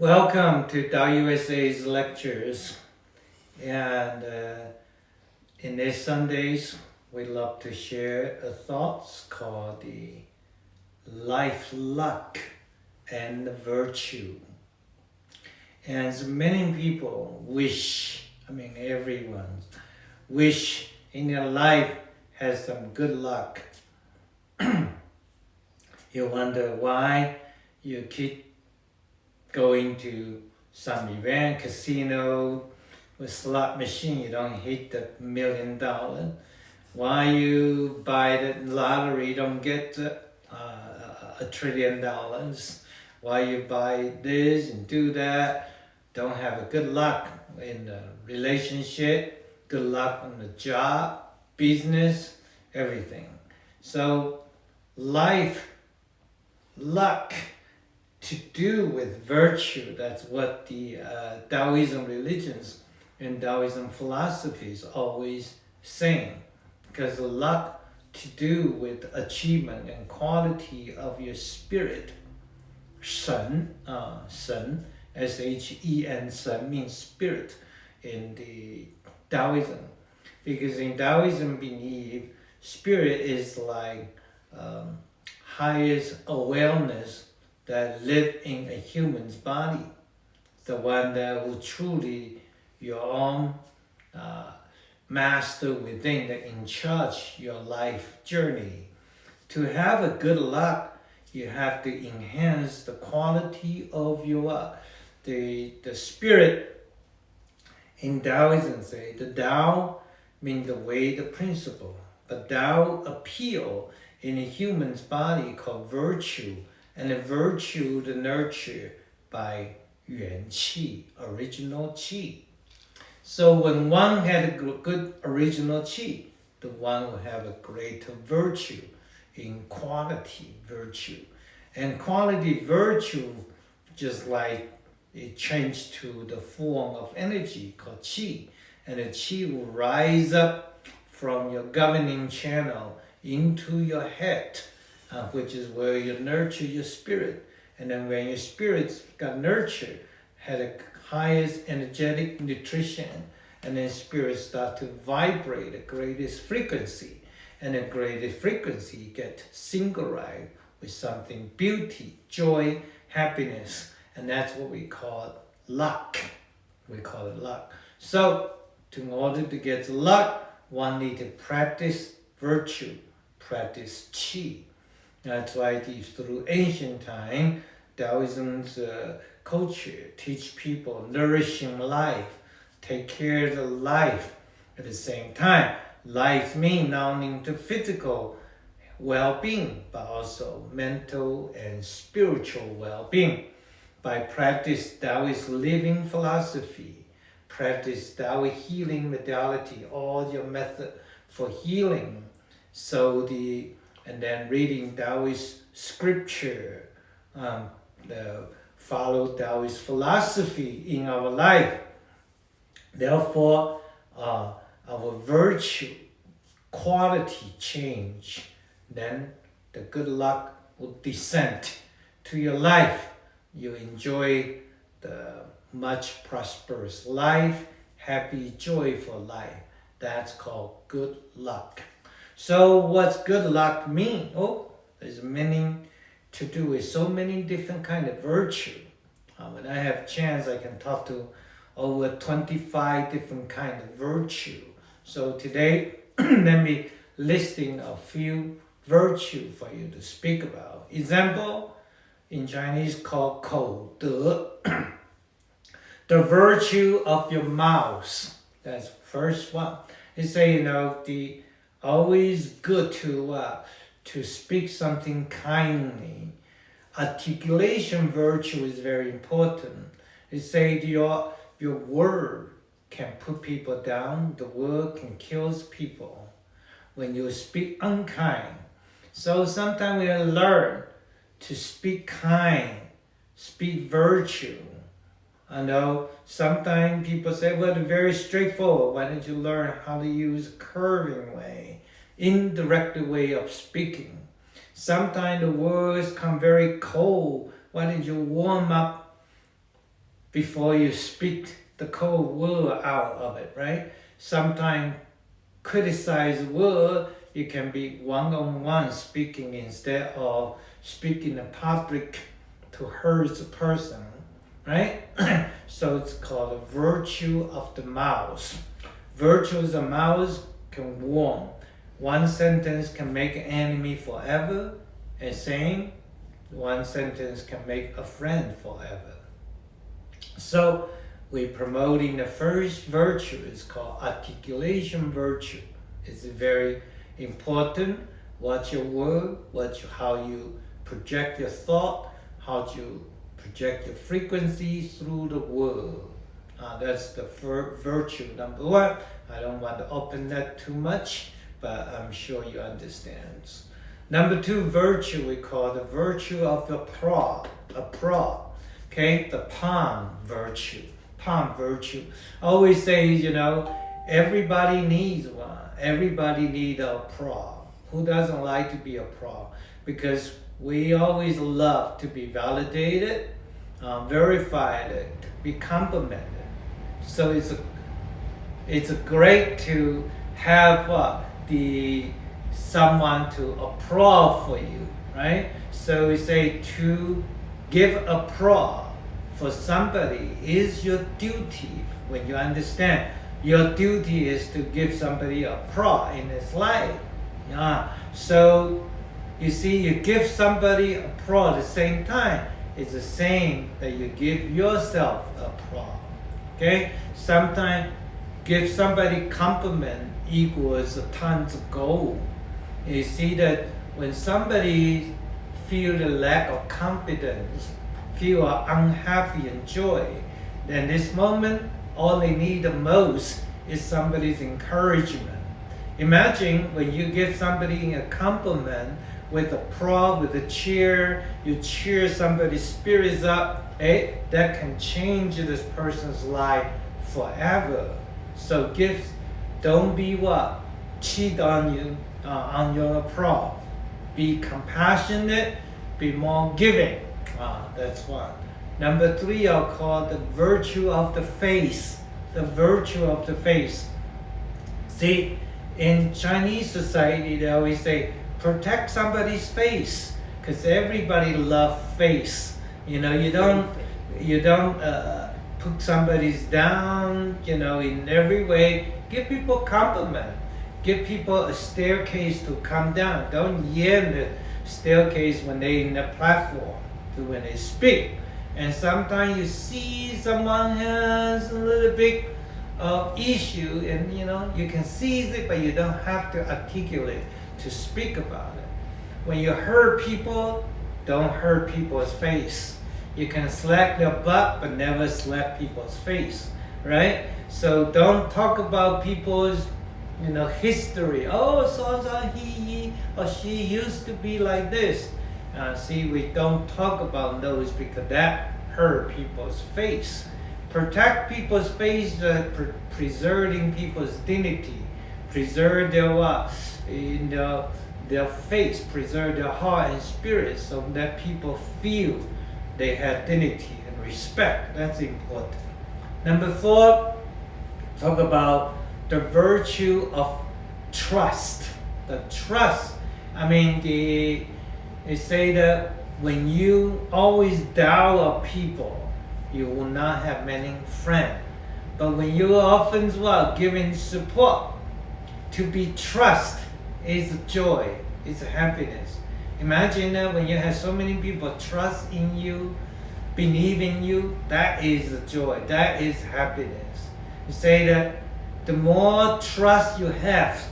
Welcome to Tao USA's lectures. And in these Sundays, we love to share a thoughts called the life luck and virtue. And many people everyone wish in their life has some good luck. You wonder why you keep going to some event, casino, with slot machine, you don't hit the $1 million. Why you buy the lottery, don't get $1 trillion. Why you buy this and do that, don't have a good luck in the relationship, good luck on the job, business, everything. So life, luck, to do with virtue, that's what the Taoism religions and Taoism philosophies always saying. Because luck to do with achievement and quality of your spirit. Shen, S-H-E-N, Shen means spirit in the Taoism. Because in Taoism believe spirit is like highest awareness that live in a human's body, the one that will truly your own master within, that in charge your life journey. To have a good luck, you have to enhance the quality of your the spirit. In Taoism say the Tao means the way, the principle, but Tao appeal in a human's body called virtue. And the virtue, the nurture by yuan qi, original qi. So when one had a good original qi, the one will have a greater virtue in quality virtue. And quality virtue, just like it changed to the form of energy called qi, and the qi will rise up from your governing channel into your head. Which is where you nurture your spirit. And then when your spirit got nurtured, had a highest energetic nutrition, and then spirit start to vibrate the greatest frequency. And the greatest frequency get synchronized with something beauty, joy, happiness. And that's what we call luck. We call it luck. So in order to get luck, one need to practice virtue, practice qi. That's why through ancient time, Taoism's culture teach people nourishing life, take care of the life. At the same time, life means not only the physical well-being, but also mental and spiritual well-being. By practice Taoist living philosophy, practice Taoist healing modality, all your method for healing. And then reading Taoist scripture, follow Taoist philosophy in our life. Therefore, our virtue, quality change. Then the good luck will descend to your life. You enjoy the much prosperous life, happy, joyful life. That's called good luck. So what's good luck mean? There's many to do with so many different kind of virtue. When I have chance, I can talk to over 25 different kind of virtue. So today, let me listing a few virtue for you to speak about. Example, in Chinese called 口德, the virtue of your mouth. That's first one. They say, the always good to speak something kindly. Articulation virtue is very important. They say your word can put people down. The word can kill people when you speak unkind. So sometimes we learn to speak kind, speak virtue. I know sometimes people say, well, it's very straightforward. Why don't you learn how to use curving way, indirect way of speaking? Sometimes the words come very cold. Why don't you warm up before you speak the cold word out of it, right? Sometimes criticize word, you can be one-on-one speaking instead of speaking in public to hurt the person, right? So it's called the virtue of the mouth. Virtue of the mouth can warn. One sentence can make an enemy forever, and same, one sentence can make a friend forever. So we're promoting the first virtue. It's called articulation virtue. It's very important. Watch your word, how you project your thought, how you project your frequency through the word. That's the virtue number one. I don't want to open that too much, but I'm sure you understand. Number two virtue we call the virtue of the prod. Okay, the palm virtue. Palm virtue. I always say, everybody needs one. Everybody needs a prod. Who doesn't like to be a prod? Because we always love to be validated, verified, to be complimented. So it's great to have someone to applaud for you, right? So we say to give applause for somebody is your duty. When you understand, your duty is to give somebody applause in his life. So you see, you give somebody applause at the same time. It's the same that you give yourself applause. Okay? Sometimes give somebody compliment equals tons of gold. You see that when somebody feel the lack of confidence, feel unhappy and joy, then this moment, all they need the most is somebody's encouragement. Imagine when you give somebody a compliment with a prod, with a cheer, you cheer somebody's spirits up, that can change this person's life forever. So gifts, don't be cheat on you, on your applause. Be compassionate, be more giving. That's one. Number three, I'll call the virtue of the face. The virtue of the face. See, in Chinese society, they always say, protect somebody's face, because everybody loves face. You don't put somebody's down. In every way, give people compliment. Give people a staircase to come down. Don't yell the staircase when they're in the platform, when they speak. And sometimes you see someone has a little bit of issue, and you can seize it, but you don't have to articulate to speak about it. When you hurt people, don't hurt people's face. You can slap their butt, but never slap people's face, right? So don't talk about people's history. Oh, so he or she used to be like this. See, we don't talk about those because that hurt people's face. Protect people's face, preserving people's dignity, preserve their face, preserve their heart and spirit, so that people feel they have dignity and respect. That's important. Number four, talk about the virtue of trust. The trust. They say that when you always doubt people, you will not have many friends. But when you often giving support, to be trust is joy, is happiness. Imagine that when you have so many people trust in you, believe in you, that is joy, that is happiness. You say that the more trust you have,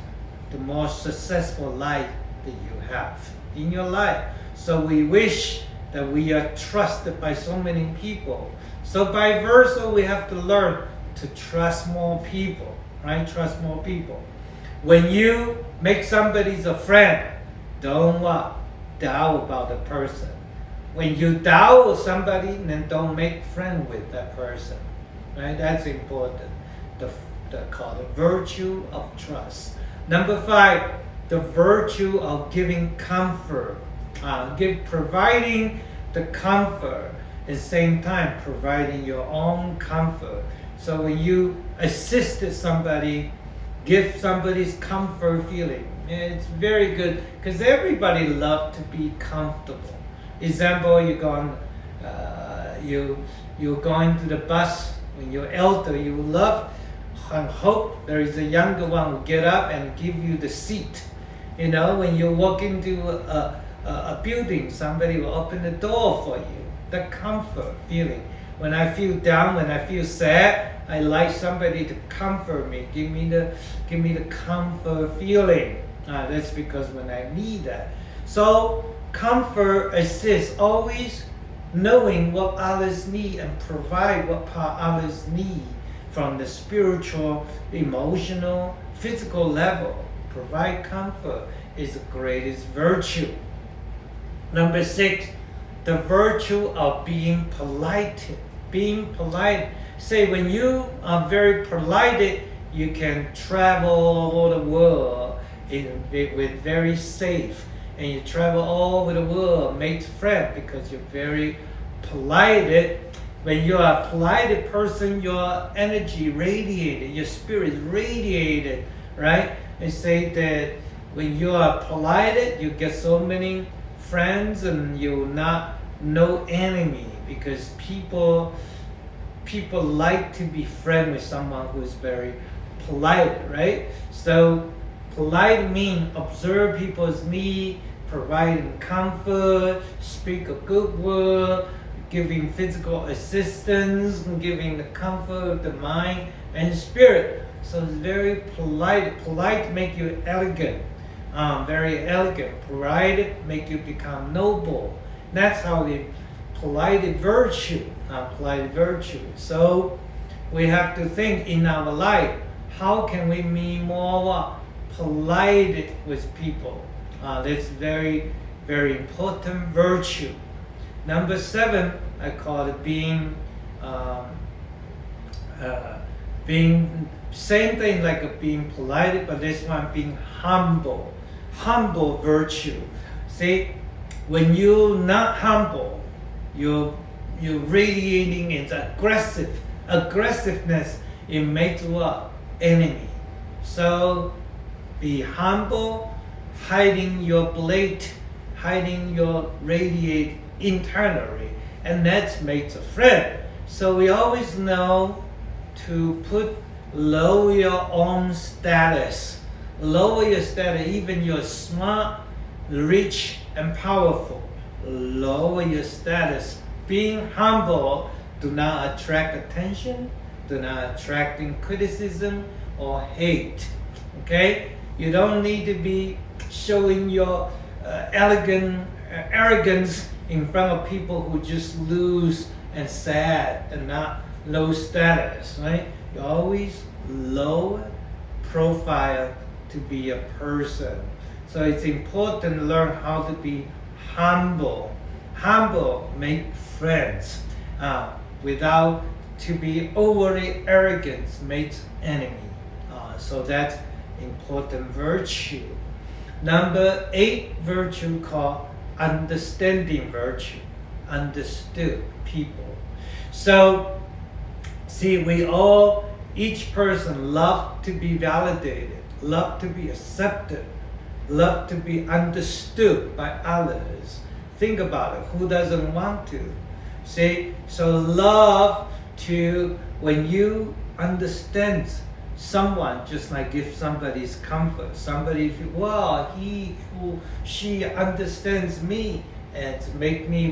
the more successful life that you have in your life. So we wish that we are trusted by so many people. So by versa, we have to learn to trust more people, right? Trust more people. When you make somebody a friend, don't doubt about the person. When you doubt somebody, then don't make friend with that person, right? That's important. Called the virtue of trust. Number five, the virtue of giving comfort. Providing the comfort. at the same time providing your own comfort. So when you assist somebody, give somebody's comfort feeling, it's very good because everybody loves to be comfortable. Example, you're going to the bus when you're elder, you love and hope there is a younger one who get up and give you the seat. You know, when you walk into a building, somebody will open the door for you. The comfort feeling. When I feel down, when I feel sad, I like somebody to comfort me. Give me the comfort feeling. That's because when I need that. So comfort assists, always knowing what others need and provide what part others need from the spiritual, emotional, physical level. Provide comfort is the greatest virtue. Number 6, the virtue of being polite. Being polite. Say when you are very polite, you can travel all over the world with very safe. And you travel all over the world, make friends because you're very polite. When you are a polite person, your energy radiated, your spirit radiated, right? They say that when you are polite, you get so many friends and you not no enemy because people like to be friends with someone who is very polite, right? So polite means observe people's need, providing comfort, speak a good word, giving physical assistance, giving the comfort of the mind and spirit. So it's very polite. Polite make you elegant, very elegant. Polite make you become noble. That's how the polite virtue. Polite virtue. So we have to think in our life, how can we be more polite with people? That's very, very important virtue. Number 7, I call it being same thing like being polite, but this one being humble. Humble virtue. See, when you're not humble, you're radiating into aggressiveness. It makes you an enemy. So be humble, hiding your blade, hiding your radiate internally, and that makes a friend. So we always know to lower your own status. Lower your status, even you're smart, rich, and powerful. Lower your status. Being humble, do not attract attention, do not attract criticism or hate. Okay? You don't need to be showing your arrogance in front of people who just lose and sad and not low status, right? You always low profile to be a person. So it's important to learn how to be humble. Humble, make friends. Without to be overly arrogant, makes enemy. So that's important virtue. Number 8 virtue called understanding virtue. Understood people. So see, each person love to be validated, love to be accepted, love to be understood by others. Think about it. Who doesn't want to? See, so love to, when you understand someone, just like give somebody's comfort, somebody feel, wow, she understands me and make me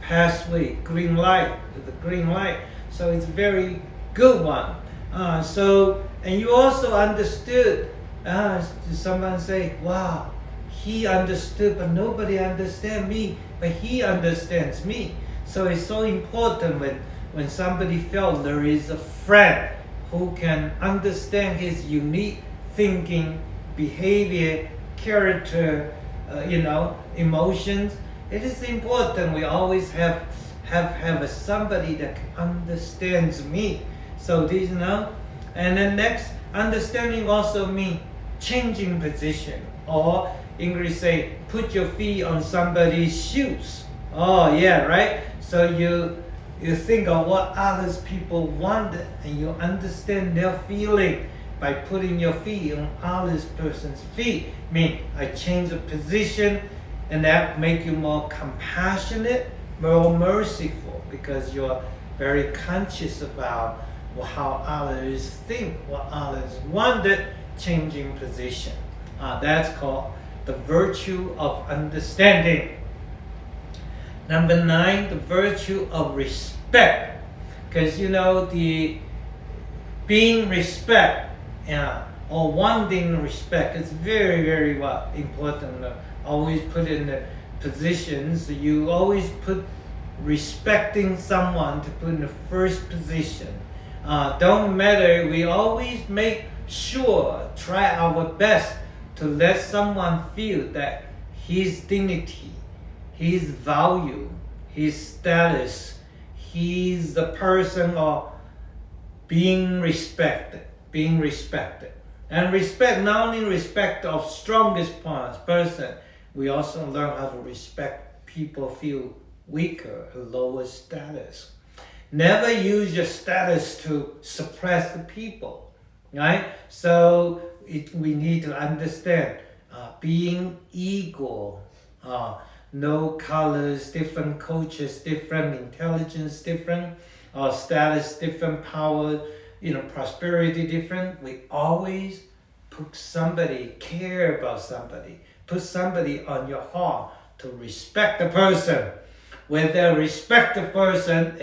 pathway, green light, the green light. So it's a very good one. And you also understood. Someone say, wow, he understood, but nobody understands me, but he understands me. So it's so important when somebody felt there is a friend who can understand his unique thinking, behavior, character, emotions. It is important we always have somebody that understands me. So these, and then next, understanding also means changing position, or English say, put your feet on somebody's shoes. Oh yeah, right? So you think of what others people want, and you understand their feeling by putting your feet on others person's feet. I change the position, and that make you more compassionate, more merciful, because you're very conscious about how others think, what others wanted, changing position. That's called the virtue of understanding. Number 9, the virtue of respect. Because the being respect or wanting respect is very, very important. Always put in the positions. You always put respecting someone to put in the first position. Don't matter. We always make sure, try our best to let someone feel that his dignity, his value, his status, he's the person of being respected. And respect, not only respect of strongest person, we also learn how to respect people feel weaker, lower status. Never use your status to suppress the people, right? So we need to understand being equal. No colors, different cultures, different intelligence, different status, different power, prosperity different. We always put somebody, care about somebody, put somebody on your heart to respect the person. When they respect the person,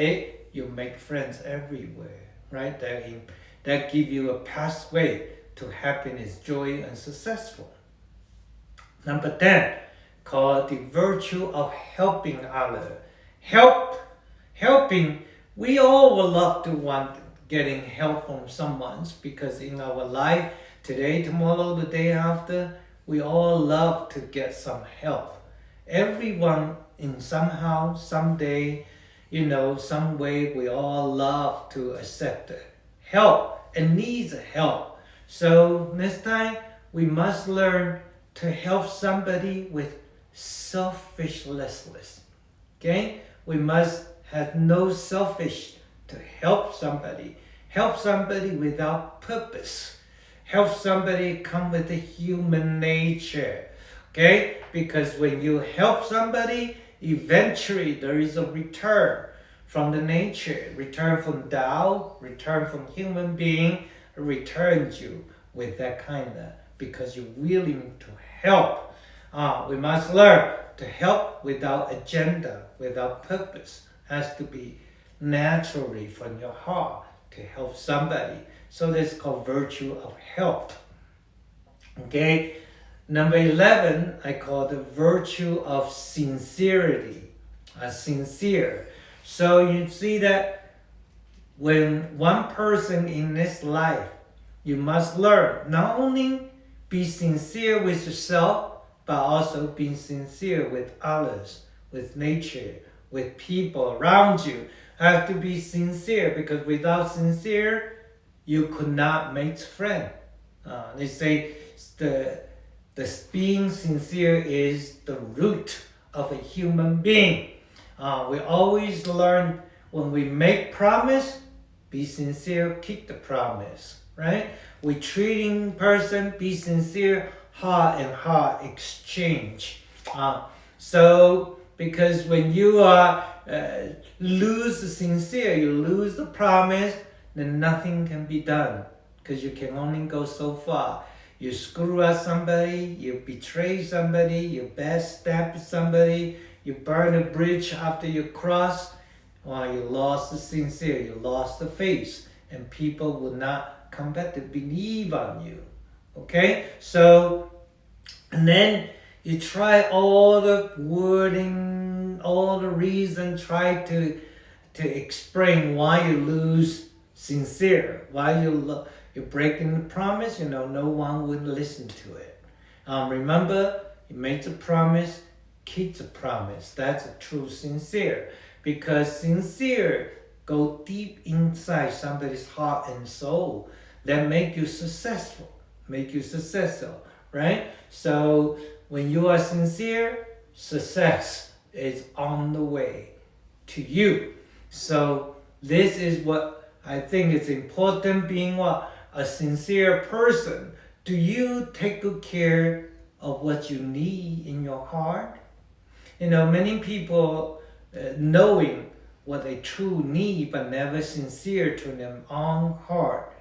you make friends everywhere, right? That give you a pathway to happiness, joy, and successful. Number 10, called the virtue of helping others. Helping, we all would love to want getting help from someone, because in our life, today, tomorrow, the day after, we all love to get some help. Everyone in somehow, someday, some way, we all love to accept help and needs help. So next time, we must learn to help somebody with selfishness. Okay? We must have no selfish to help somebody. Help somebody without purpose. Help somebody come with the human nature. Okay? Because when you help somebody, eventually there is a return from the nature, return from Tao, return from human being, returns you with that kind of, because you're willing to help. We must learn to help without agenda, without purpose. Has to be naturally from your heart to help somebody. So that's called virtue of help. Okay. Number 11, I call the virtue of sincerity. Sincere. So you see that when one person in this life, you must learn not only be sincere with yourself, but also being sincere with others, with nature, with people around you. Have to be sincere, because without sincere, you could not make friends. They say the being sincere is the root of a human being. We always learn when we make promise, be sincere, keep the promise, right? We treating person, be sincere, heart and heart exchange. So because when you lose the sincere, you lose the promise, then nothing can be done, because you can only go so far. You screw up somebody, you betray somebody, you backstab somebody, you burn a bridge after you cross, or you lost the sincere, you lost the faith, and people will not come back to believe on you. Okay? So, and then you try all the wording, all the reason, try to explain why you lose sincere, why you're breaking the promise. No one would listen to it. Remember, you make the promise, keep the promise. That's a true sincere, because sincere go deep inside somebody's heart and soul that make you successful, right? So when you are sincere, success is on the way. to you. So this is what I think is important, being what? A sincere person. Do you take good care of what you need in your heart? Many people knowing what they truly need but never sincere to their own heart.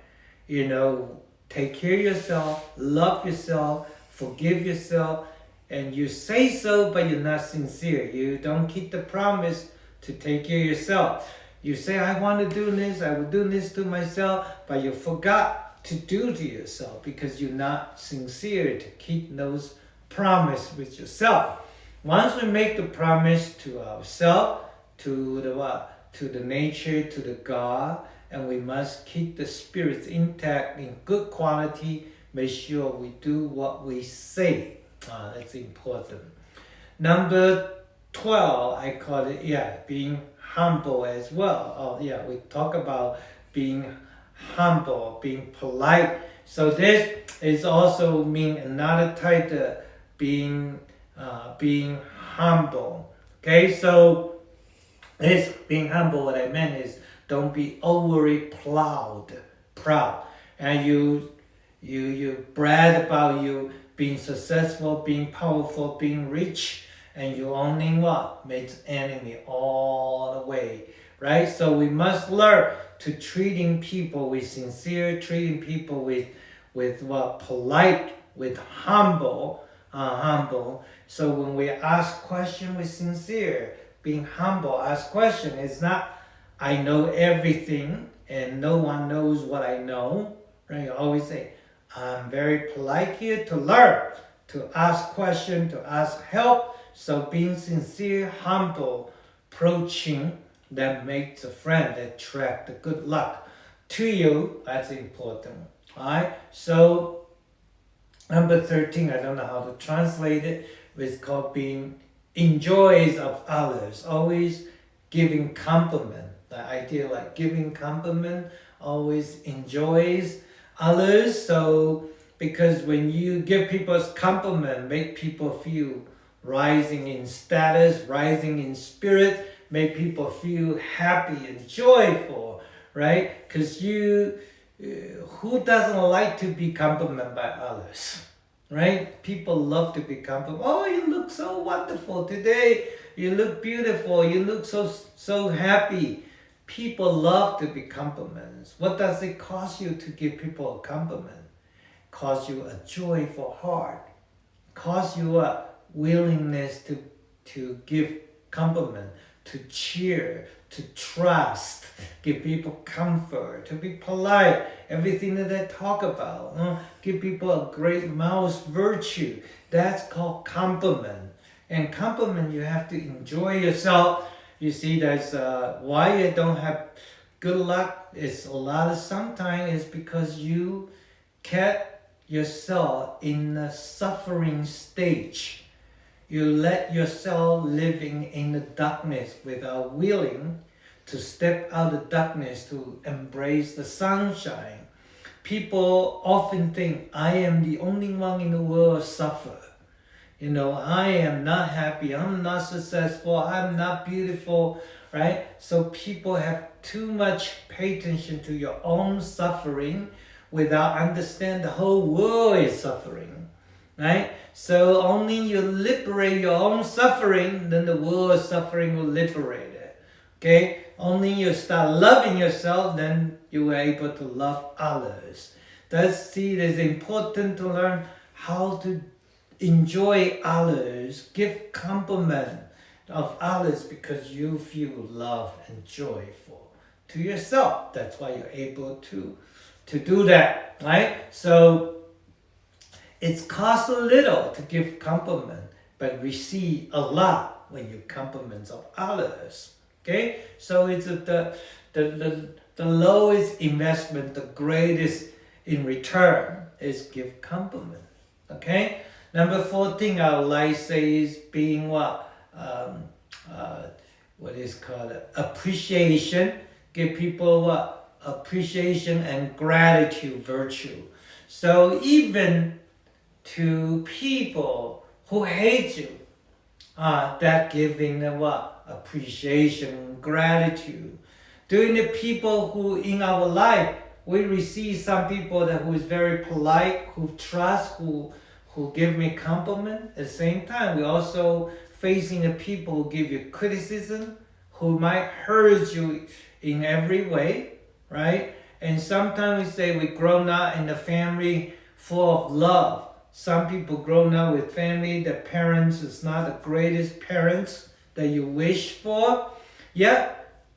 Take care of yourself, love yourself, forgive yourself, and you say so but you're not sincere. You don't keep the promise to take care of yourself. You say, I want to do this, I will do this to myself, but you forgot to do to yourself because you're not sincere to keep those promises with yourself. Once we make the promise to ourselves, to the nature, to the God, and we must keep the spirits intact in good quality, make sure we do what we say. That's important. Number 12, I call it, being humble as well. We talk about being humble, being polite. So this is also mean another type of being humble. Okay, so this being humble, what I meant is don't be overly proud, and you brag about you being successful, being powerful, being rich, and you only make enemy all the way, right? So we must learn to treating people with sincere, treating people with polite, with humble. So when we ask question with sincere, being humble, ask question. It's not I know everything and no one knows what I know, right? You always say, I'm very polite here to learn, to ask question, to ask help. So being sincere, humble, approaching, that makes a friend, that attract the good luck to you. That's important. All right. So number 13, I don't know how to translate it. It's called being enjoys of others. Always giving compliment. The idea like giving compliment, always enjoys others. So because when you give people a compliment, make people feel rising in status, rising in spirit, make people feel happy and joyful, right? Because who doesn't like to be complimented by others, right? People love to be complimented. Oh, you look so wonderful today. You look beautiful. You look so happy. People love to be complimented. What does it cost you to give people a compliment? It costs you a joyful heart. It costs you a willingness to give compliment, to cheer, to trust, give people comfort, to be polite, everything that they talk about. Give people a great mouse virtue. That's called compliment. And compliment, you have to enjoy yourself. You see, that's why you don't have good luck. It's sometimes it's because you kept yourself in a suffering stage. You let yourself living in the darkness without willing to step out of darkness to embrace the sunshine. People often think, I am the only one in the world suffer. I am not happy, I'm not successful, I'm not beautiful, right? So people have too much pay attention to your own suffering without understand the whole world is suffering, right? So only you liberate your own suffering, then the world's suffering will liberate it, okay? Only you start loving yourself, then you are able to love others. It is important to learn how to enjoy others, give compliment of others because you feel love and joyful to yourself. That's why you're able to do that, right? So it costs a little to give compliment, but receive a lot when you compliment of others. Okay, so it's the lowest investment, the greatest in return is give compliment. Okay. Number 14, I would like to say is being what is called appreciation. Give people what? Appreciation and gratitude virtue. So even to people who hate you, that giving them what? appreciation, gratitude. During the people who in our life, we receive some people that who is very polite, who trust, who give me compliment. At the same time, we also facing the people who give you criticism, who might hurt you in every way, right? And sometimes we say we grown up in a family full of love. Some people grown up with family, the parents is not the greatest parents that you wish for. Yeah,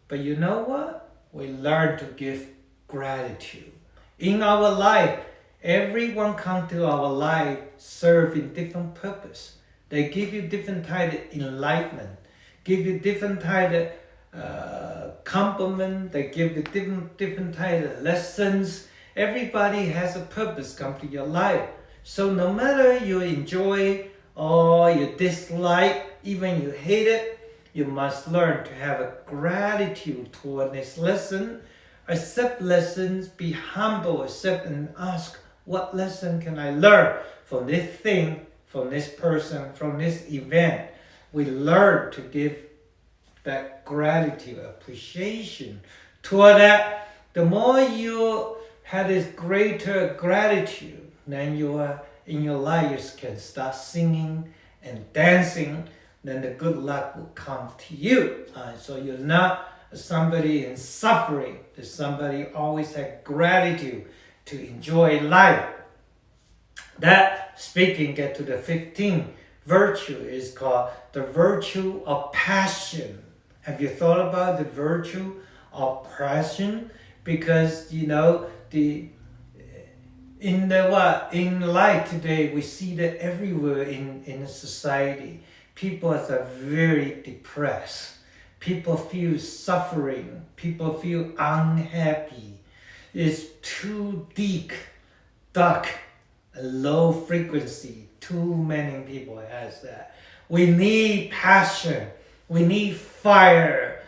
but you know what? We learn to give gratitude. In our life, everyone come to our life serving different purpose. They give you different type of enlightenment, give you different type of compliment, they give you different type of lessons. Everybody has a purpose come to your life. So no matter you enjoy or you dislike, even you hate it, you must learn to have a gratitude toward this lesson. Accept lessons, be humble, accept and ask, what lesson can I learn from this thing, from this person, from this event? We learn to give that gratitude, appreciation toward that. The more you have this greater gratitude, then you are in your life you can start singing and dancing. Then the good luck will come to you. So you're not somebody in suffering. There's somebody always had gratitude to enjoy life. That speaking get to the 15th virtue is called the virtue of passion. Have you thought about the virtue of passion? Because in life today we see that everywhere in society, people are very depressed. People feel suffering. People feel unhappy. It's too deep, dark, low frequency. Too many people has that. We need passion. We need fire.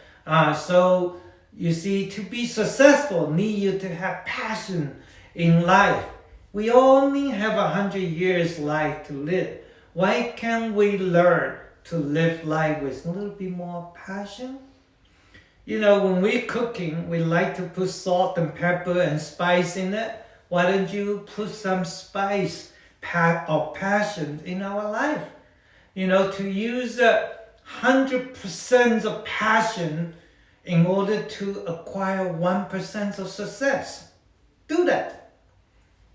So you see, to be successful, need you to have passion in life. We only have 100 years life to live. Why can't we learn to live life with a little bit more passion? When we're cooking, we like to put salt and pepper and spice in it. Why don't you put some spice of passion in our life? To use 100% of passion in order to acquire 1% of success. Do that.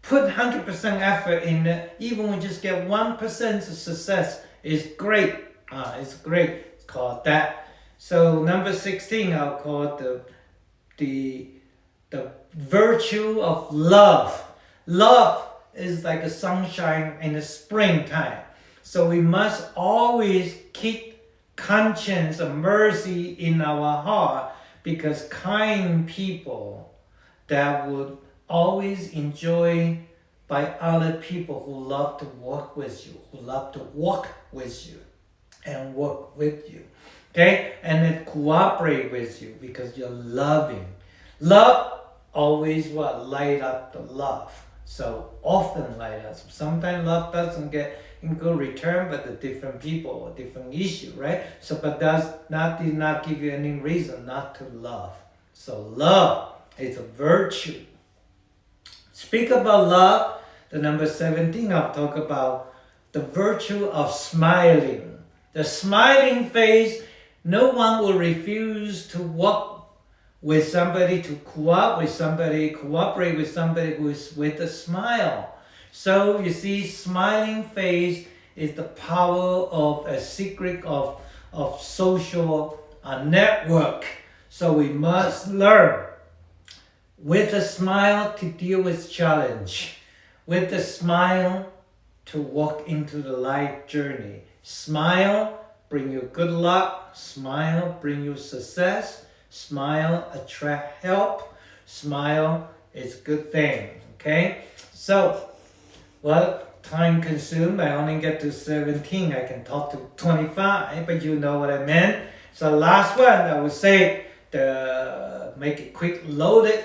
Put 100% effort in it. Even when you just get 1% of success, is great. It's great. It's called that. So number 16, I'll call it the virtue of love. Love is like a sunshine in the springtime. So we must always keep conscience and mercy in our heart, because kind people that would always enjoy by other people who love to work with you, who love to walk with you and work with you. Okay? And then cooperate with you because you're loving. Love always light up the love. So often light up. Sometimes love doesn't get in good return, but the different people or different issue, right? So but did not give you any reason not to love. So love is a virtue. Speak about love, the number 17, I'll talk about the virtue of smiling. The smiling face, no one will refuse to work with somebody, to cooperate with somebody who is with a smile. So you see, smiling face is the power of a secret of social network. So we must learn with a smile to deal with challenge, with a smile to walk into the life journey. Smile bring you good luck. Smile bring you success. Smile attract help. Smile is a good thing. Okay, so time consumed. I only get to 17. I can talk to 25, but you know what I meant. So last one, I would say make it quick loaded.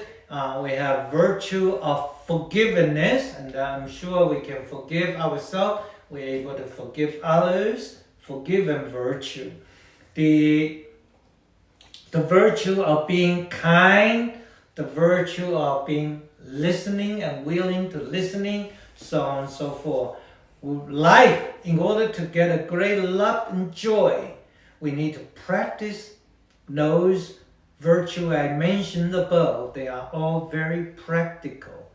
We have virtue of forgiveness, and I'm sure we can forgive ourselves. We're able to forgive others. Forgive and virtue. The the virtue of being kind, the virtue of being listening and willing to listening, so on and so forth. Life, in order to get a great love and joy, we need to practice those virtues I mentioned above. They are all very practical.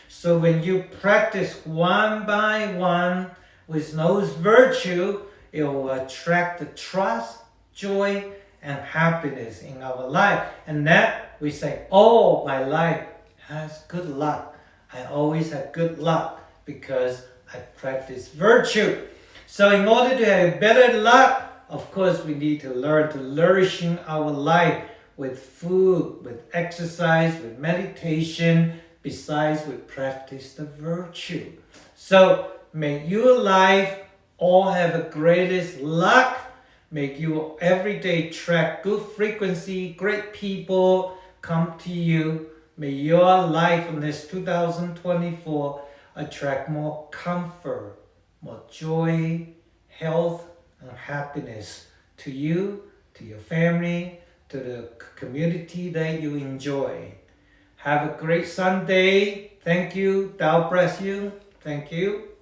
So when you practice one by one with those virtues, it will attract the trust, joy, and happiness in our life. And that we say, oh, my life has good luck. I always have good luck because I practice virtue. So in order to have better luck, of course, we need to learn to nourishing our life with food, with exercise, with meditation. Besides, we practice the virtue. So may your life all have the greatest luck. May you every day attract good frequency, great people come to you. May your life in this 2024 attract more comfort, more joy, health, and happiness to you, to your family, to the community that you enjoy. Have a great Sunday. Thank you. God bless you. Thank you.